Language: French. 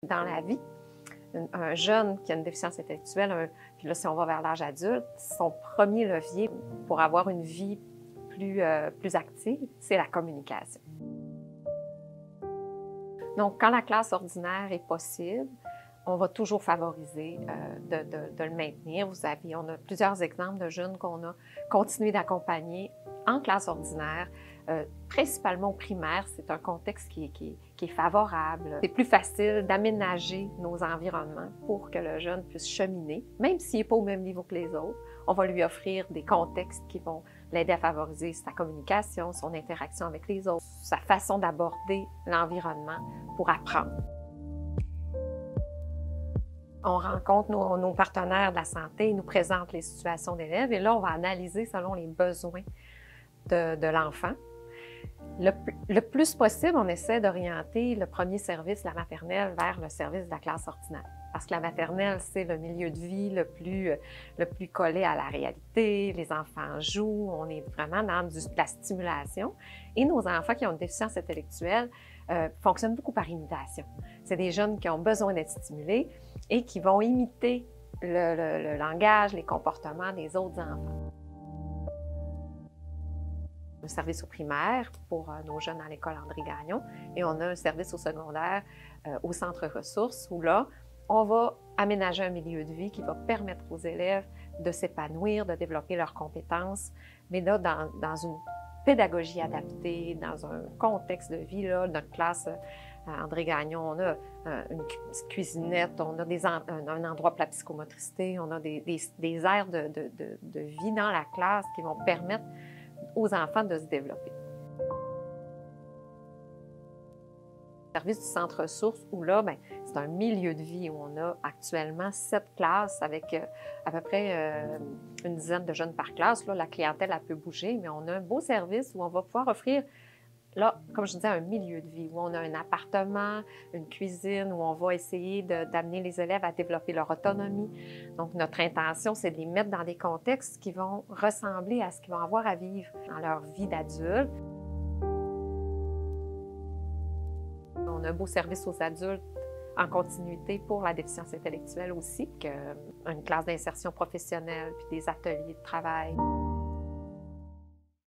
Dans la vie, un jeune qui a une déficience intellectuelle, puis là, si on va vers l'âge adulte, son premier levier pour avoir une vie plus active, c'est la communication. Donc, quand la classe ordinaire est possible, on va toujours favoriser de le maintenir. On a plusieurs exemples de jeunes qu'on a continué d'accompagner en classe ordinaire, principalement au primaire. C'est un contexte qui est favorable. C'est plus facile d'aménager nos environnements pour que le jeune puisse cheminer, même s'il n'est pas au même niveau que les autres. On va lui offrir des contextes qui vont l'aider à favoriser sa communication, son interaction avec les autres, sa façon d'aborder l'environnement pour apprendre. On rencontre nos partenaires de la santé, ils nous présentent les situations d'élèves et là, on va analyser selon les besoins de l'enfant. Le plus possible, on essaie d'orienter le premier service, la maternelle, vers le service de la classe ordinaire. Parce que la maternelle, c'est le milieu de vie le plus collé à la réalité. Les enfants jouent, on est vraiment dans de la stimulation. Et nos enfants qui ont une déficience intellectuelle fonctionnent beaucoup par imitation. C'est des jeunes qui ont besoin d'être stimulés et qui vont imiter le langage, les comportements des autres enfants. Un service au primaire pour nos jeunes à l'école André Gagnon et on a un service au secondaire au centre ressources où là, on va aménager un milieu de vie qui va permettre aux élèves de s'épanouir, de développer leurs compétences, mais là, dans une pédagogie adaptée, dans un contexte de vie. Là, notre classe à André Gagnon, on a une petite cuisinette, on a un endroit pour la psychomotricité, on a des aires de vie dans la classe qui vont permettre aux enfants de se développer. Le service du centre ressources, où là, c'est un milieu de vie où on a actuellement 7 classes avec à peu près une dizaine de jeunes par classe. Là, la clientèle a peu bougé, mais on a un beau service où on va pouvoir offrir, là, comme je disais, un milieu de vie, où on a un appartement, une cuisine, où on va essayer d'amener les élèves à développer leur autonomie. Donc, notre intention, c'est de les mettre dans des contextes qui vont ressembler à ce qu'ils vont avoir à vivre dans leur vie d'adulte. On a un beau service aux adultes en continuité pour la déficience intellectuelle aussi, une classe d'insertion professionnelle puis des ateliers de travail.